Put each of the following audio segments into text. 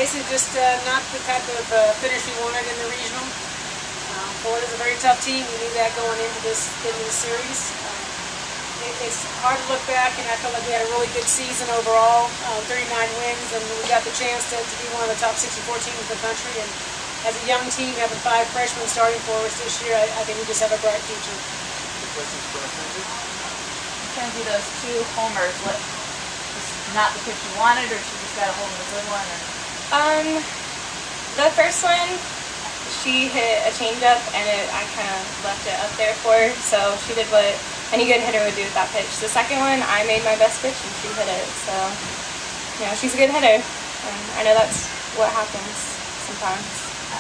basically just not the type of finish we wanted in the regional. Florida's a very tough team. We knew that going into this series. It's hard to look back, and I felt like we had a really good season overall, 39 wins, and we got the chance to be one of the top 64 teams in the country. And as a young team, having 5 freshmen starting for us this year, I think we just have a bright future. Any questions for Mackenzie? Mackenzie, those 2 homers, what, just not the pitch you wanted, or she just got a hold of a good one? Or? The first one, she hit a changeup, and I kind of left it up there for her, so she did what any good hitter would do with that pitch. The second one, I made my best pitch, and she hit it, so, you know, she's a good hitter, and I know that's what happens sometimes.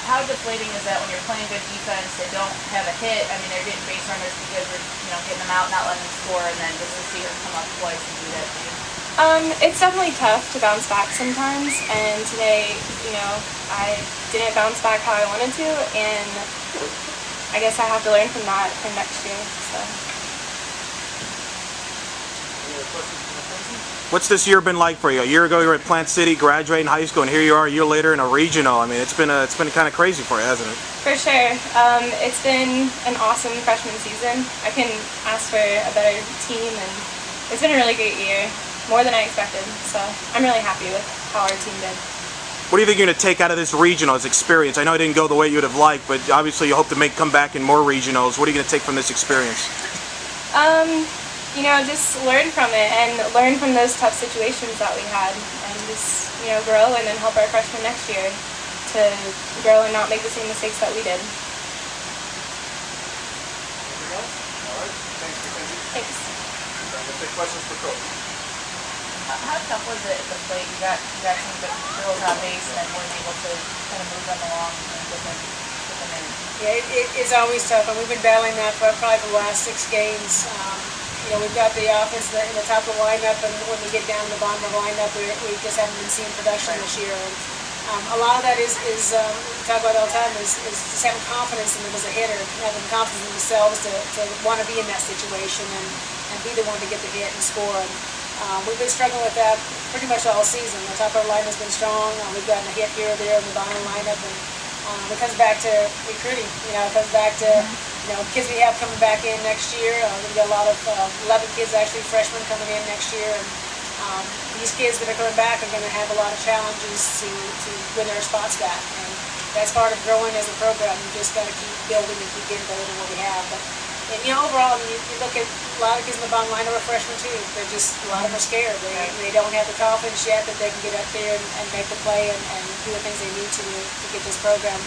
How deflating is that when you're playing good defense, they don't have a hit? I mean, they're getting base runners because we're, you know, getting them out, not letting them score, and then just to see her come up twice and do that to you. It's definitely tough to bounce back sometimes, and today, you know, I didn't bounce back how I wanted to, and I guess I have to learn from that for next year, so. What's this year been like for you? A year ago you were at Plant City, graduating high school, and here you are a year later in a regional. I mean, it's been kind of crazy for you, hasn't it? For sure. It's been an awesome freshman season. I couldn't ask for a better team, and it's been a really great year, more than I expected. So I'm really happy with how our team did. What do you think you're going to take out of this regional as experience? I know it didn't go the way you would have liked, but obviously you hope to come back in more regionals. What are you going to take from this experience? You know, just learn from it and learn from those tough situations that we had, and just, you know, grow and then help our freshmen next year to grow and not make the same mistakes that we did. Anything else? All right. Thanks, Mackenzie. Thanks. I'm going to take questions for Coach. How tough was it at the plate? You got some good girls on base and then weren't able to kind of move them along and get them in. Yeah, it's always tough, and we've been battling that for probably the last 6 games. You know, we've got the offense in the top of the lineup, and when we get down to the bottom of the lineup, we just haven't been seeing production this year. And a lot of that is we talk about all the time, is just having confidence in them as a hitter, having confidence in themselves to want to be in that situation and be the one to get the hit and score. And we've been struggling with that pretty much all season. The top of our lineup has been strong. We've gotten a hit here or there in the bottom of the lineup, and it comes back to recruiting. You know, it comes back to kids we have coming back in next year. We've got a lot of 11 kids, actually freshmen, coming in next year, and these kids that are coming back are going to have a lot of challenges to win their spots back, and that's part of growing as a program. You just got to keep building and keep getting better than what we have. But you know, overall, I mean, you look at a lot of kids in the bottom line are freshmen too. They're just, a lot of them are scared. They don't have the confidence yet that they can get up there and make the play and do the things they need to get this program.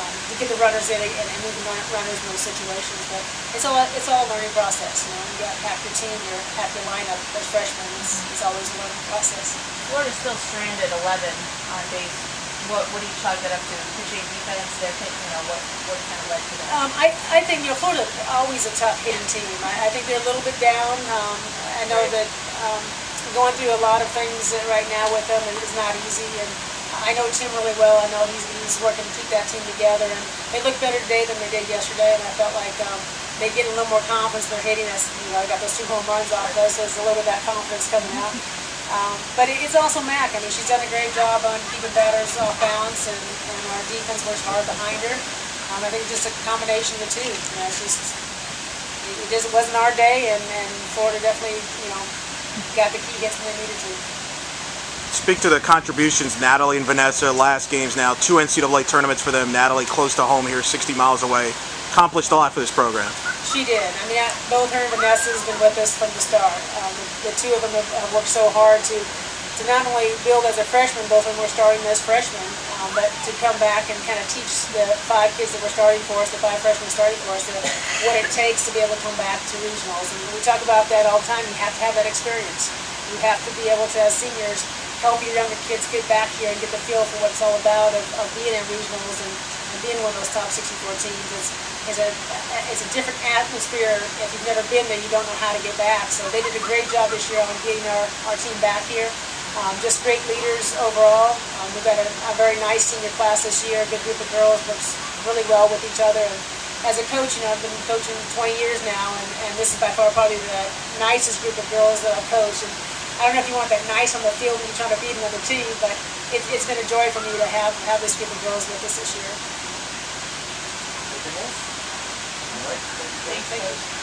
To get the runners in and move the runners in those situations, but it's all a learning process. You know, you got half your team, half your lineup as freshmen. It's always a learning process. Florida's still stranded 11 on base. What do you chalk that up to? Pitching, defense, what kind of led to that? I think Florida's always a tough hitting team. I think they're a little bit down. I know that going through a lot of things right now with them is not easy, and I know Tim really well. I know he's working to keep that team together, and they look better today than they did yesterday. And I felt like they get a little more confidence in their hitting. I got those 2 home runs off of those, so there's a little bit of that confidence coming out. But it's also Mac. I mean, she's done a great job on keeping batters off balance, and our defense works hard behind her. I think it's just a combination of the two. You know, it wasn't our day, and Florida definitely got the key hits when they needed to. Speak to the contributions, Natalie and Vanessa, last games now, 2 NCAA tournaments for them. Natalie close to home here, 60 miles away. Accomplished a lot for this program. She did. I mean, both her and Vanessa has been with us from the start. The 2 of them have worked so hard to not only build as a freshman, both of them were starting as freshmen, but to come back and kind of teach the 5 kids that were starting for us, the 5 freshmen starting for us, what it takes to be able to come back to regionals. And we talk about that all the time. You have to have that experience. You have to be able to, as seniors, help your younger kids get back here and get the feel for what it's all about of being in regionals and being one of those top 64 teams. It's a different atmosphere. If you've never been there, you don't know how to get back. So they did a great job this year on getting our team back here. Just great leaders overall. We've got a very nice senior class this year, a good group of girls, works really well with each other. And as a coach, I've been coaching 20 years now, and this is by far probably the nicest group of girls that I've coached. And I don't know if you want that nice on the field when you're trying to beat another team, but it's been a joy for me to have this group of girls with us this year. Anything else? All right. Thanks, Coach.